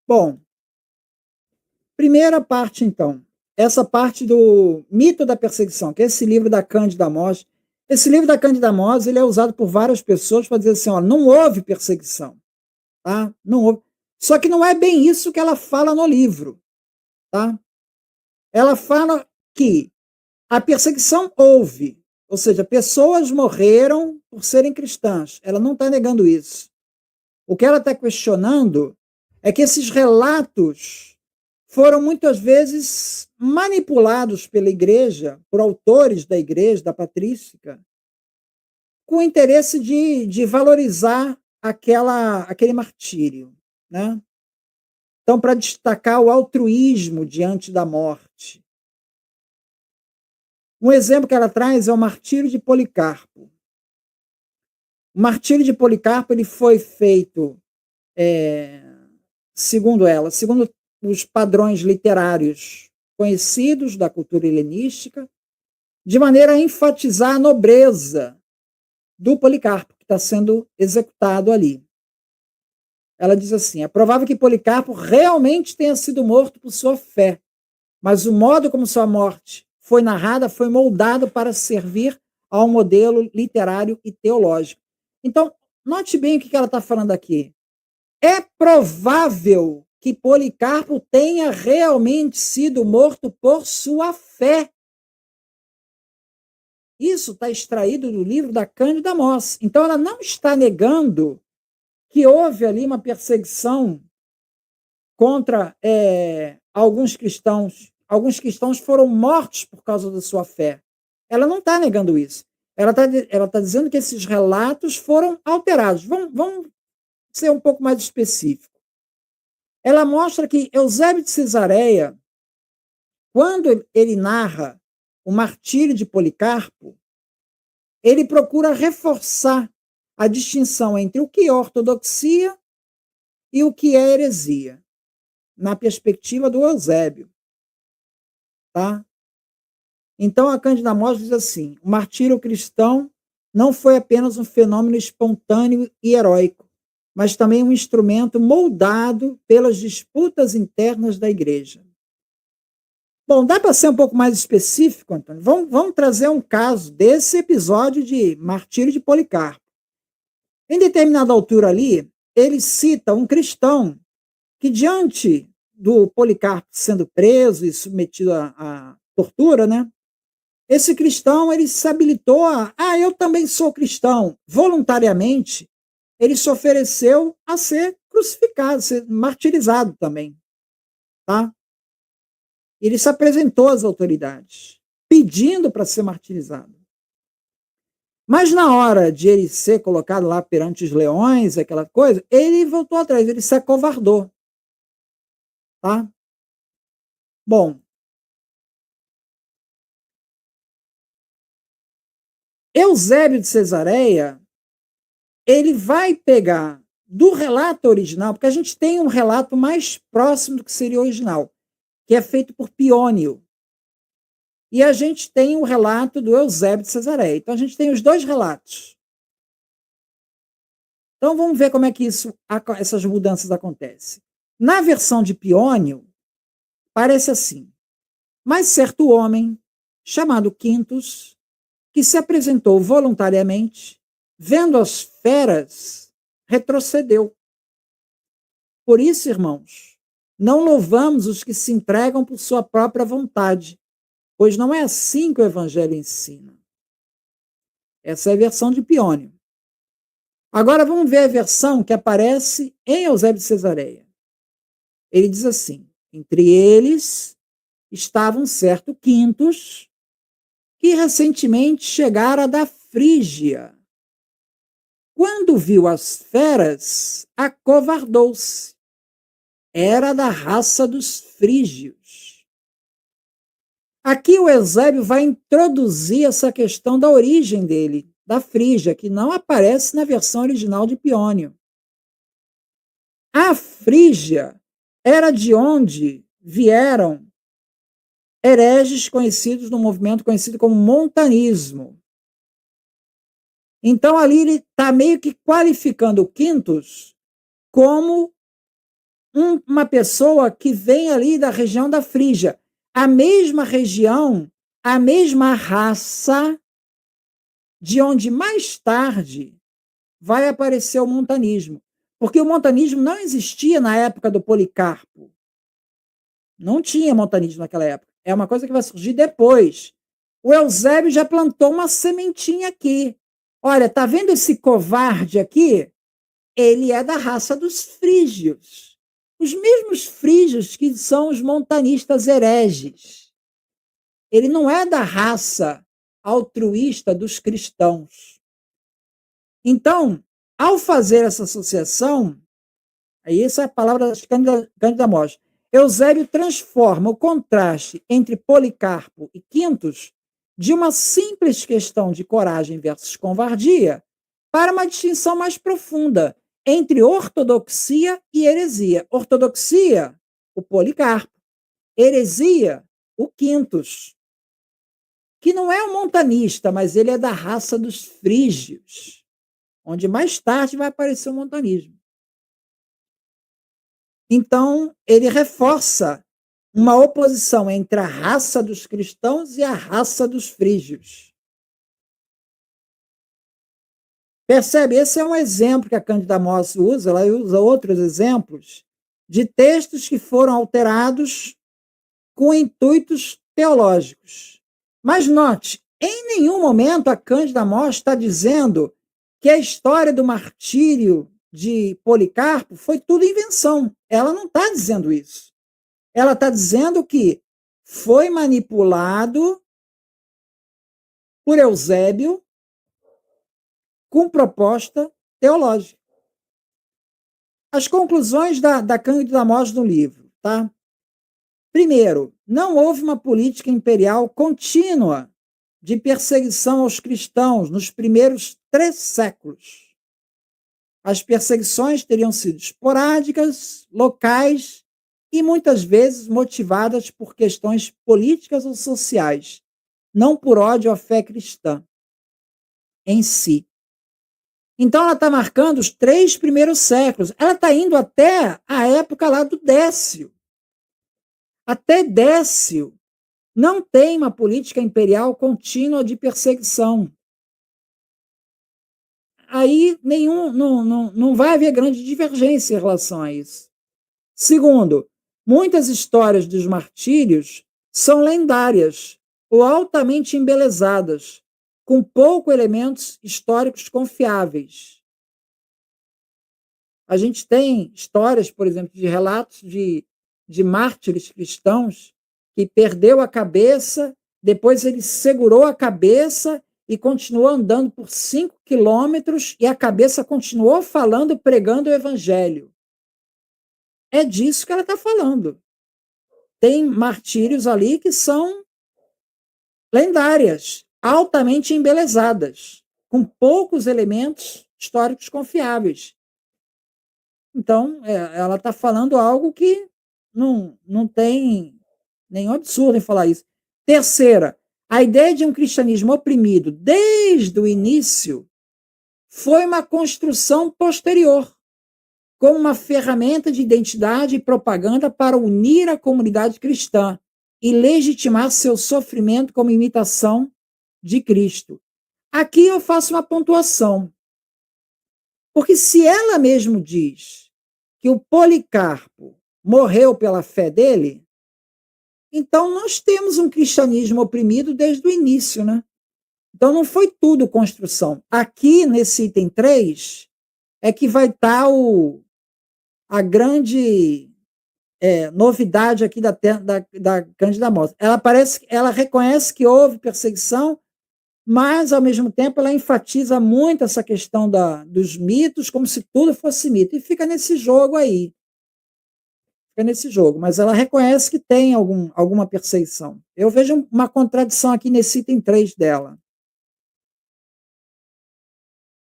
Bom, primeira parte, então. Essa parte do mito da perseguição, que é esse livro da Cândida Mós. Esse livro da Cândida Mós, ele é usado por várias pessoas para dizer assim, ó, não houve perseguição, tá? Não houve. Só que não é bem isso que ela fala no livro, tá? Ela fala que a perseguição houve, ou seja, pessoas morreram por serem cristãs. Ela não está negando isso. O que ela está questionando é que esses relatos foram muitas vezes manipulados pela igreja, por autores da igreja, da patrística, com o interesse de valorizar aquele martírio, né? Então, para destacar o altruísmo diante da morte. Um exemplo que ela traz é o martírio de Policarpo. O martírio de Policarpo ele foi feito, segundo ela, segundo os padrões literários conhecidos da cultura helenística, de maneira a enfatizar a nobreza do Policarpo, que está sendo executado ali. Ela diz assim, é provável que Policarpo realmente tenha sido morto por sua fé, mas o modo como sua morte foi narrada foi moldado para servir ao modelo literário e teológico. Então, note bem o que ela está falando aqui. É provável que Policarpo tenha realmente sido morto por sua fé. Isso está extraído do livro da Cândida Mós. Então, ela não está negando que houve ali uma perseguição contra alguns cristãos. Alguns cristãos foram mortos por causa da sua fé. Ela não está negando isso. Ela tá dizendo que esses relatos foram alterados. Vamos ser um pouco mais específico. Ela mostra que Eusébio de Cesareia, quando ele narra o martírio de Policarpo, ele procura reforçar a distinção entre o que é ortodoxia e o que é heresia, na perspectiva do Eusébio. Tá? Então, a Cândida Mós diz assim, o martírio cristão não foi apenas um fenômeno espontâneo e heróico, mas também um instrumento moldado pelas disputas internas da igreja. Bom, dá para ser um pouco mais específico, Antônio? Vamos trazer um caso desse episódio de martírio de Policarpo. Em determinada altura ali, ele cita um cristão que, diante do Policarpo sendo preso e submetido à tortura, né? Esse cristão, ele se habilitou eu também sou cristão. Voluntariamente, ele se ofereceu a ser crucificado, ser martirizado também, tá? Ele se apresentou às autoridades, pedindo para ser martirizado. Mas na hora de ele ser colocado lá perante os leões, aquela coisa, ele voltou atrás, ele se acovardou, tá? Bom, Eusébio de Cesareia, ele vai pegar do relato original, porque a gente tem um relato mais próximo do que seria original, que é feito por Piônio. E a gente tem o relato do Eusébio de Cesareia. Então, a gente tem os dois relatos. Então, vamos ver como é que essas mudanças acontecem. Na versão de Piônio, parece assim. Mas certo homem, chamado Quintus, que se apresentou voluntariamente, vendo as feras, retrocedeu. Por isso, irmãos, não louvamos os que se entregam por sua própria vontade, pois não é assim que o Evangelho ensina. Essa é a versão de Piônio. Agora vamos ver a versão que aparece em Eusébio de Cesareia. Ele diz assim, entre eles estava um certo Quintus, que recentemente chegara da Frígia. Quando viu as feras, acovardou-se. Era da raça dos frígios. Aqui o Eusébio vai introduzir essa questão da origem dele, da Frígia, que não aparece na versão original de Piônio. A Frígia era de onde vieram hereges conhecidos no movimento conhecido como montanismo. Então, ali ele está meio que qualificando o Quintus como uma pessoa que vem ali da região da Frígia, a mesma região, a mesma raça, de onde mais tarde vai aparecer o montanismo. Porque o montanismo não existia na época do Policarpo. Não tinha montanismo naquela época. É uma coisa que vai surgir depois. O Eusébio já plantou uma sementinha aqui. Olha, tá vendo esse covarde aqui? Ele é da raça dos frígios. Os mesmos frígios que são os montanistas hereges. Ele não é da raça altruísta dos cristãos. Então, ao fazer essa associação, aí essa é a palavra de Cândida Mostra, Eusébio transforma o contraste entre Policarpo e Quintus de uma simples questão de coragem versus covardia para uma distinção mais profunda entre ortodoxia e heresia. Ortodoxia, o Policarpo. Heresia, o Quintus, que não é um montanista, mas ele é da raça dos frígios, onde mais tarde vai aparecer o montanismo. Então, ele reforça uma oposição entre a raça dos cristãos e a raça dos frígios. Percebe? Esse é um exemplo que a Cândida Mostra usa, ela usa outros exemplos de textos que foram alterados com intuitos teológicos. Mas note, em nenhum momento a Cândida Mostra está dizendo que a história do martírio de Policarpo foi tudo invenção. Ela não está dizendo isso. Ela está dizendo que foi manipulado por Eusébio com proposta teológica. As conclusões da Cândida Mostra no livro, tá? Primeiro, não houve uma política imperial contínua de perseguição aos cristãos nos primeiros 3 séculos. As perseguições teriam sido esporádicas, locais e muitas vezes motivadas por questões políticas ou sociais, não por ódio à fé cristã em si. Então ela está marcando os 3 primeiros séculos. Ela está indo até a época lá do Décio. Até Décio não tem uma política imperial contínua de perseguição. Aí não vai haver grande divergência em relação a isso. Segundo, muitas histórias dos martírios são lendárias ou altamente embelezadas, com poucos elementos históricos confiáveis. A gente tem histórias, por exemplo, de relatos de mártires cristãos que perdeu a cabeça, depois ele segurou a cabeça e continuou andando por 5 quilômetros e a cabeça continuou falando, pregando o evangelho. É disso que ela está falando. Tem martírios ali que são lendárias, altamente embelezadas, com poucos elementos históricos confiáveis. Então, ela está falando algo que não tem nenhum absurdo em falar isso. Terceira, a ideia de um cristianismo oprimido desde o início foi uma construção posterior, como uma ferramenta de identidade e propaganda para unir a comunidade cristã e legitimar seu sofrimento como imitação de Cristo. Aqui eu faço uma pontuação, porque se ela mesmo diz que o Policarpo morreu pela fé dele, então nós temos um cristianismo oprimido desde o início, né? Então não foi tudo construção. Aqui, nesse item 3, é que vai estar a grande novidade aqui da Cândida Mostra. Ela reconhece que houve perseguição, mas, ao mesmo tempo, ela enfatiza muito essa questão dos mitos, como se tudo fosse mito. E fica nesse jogo aí. Fica nesse jogo. Mas ela reconhece que tem alguma perseguição. Eu vejo uma contradição aqui nesse item 3 dela.